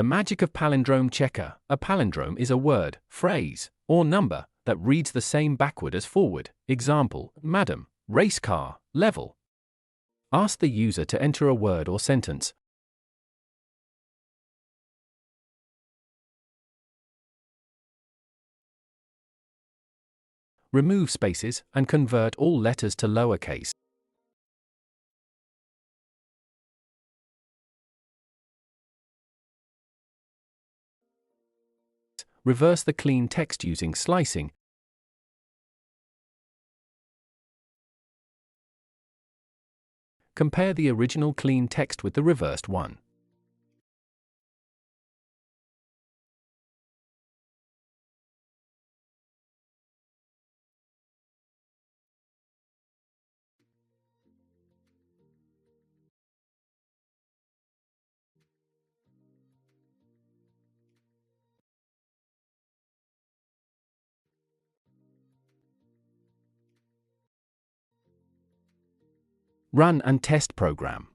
The magic of Palindrome Checker. A palindrome is a word, phrase, or number that reads the same backward as forward. Example, madam, racecar, level. Ask the user to enter a word or sentence. Remove spaces and convert all letters to lowercase. Reverse the clean text using slicing. Compare the original clean text with the reversed one. Run and test program.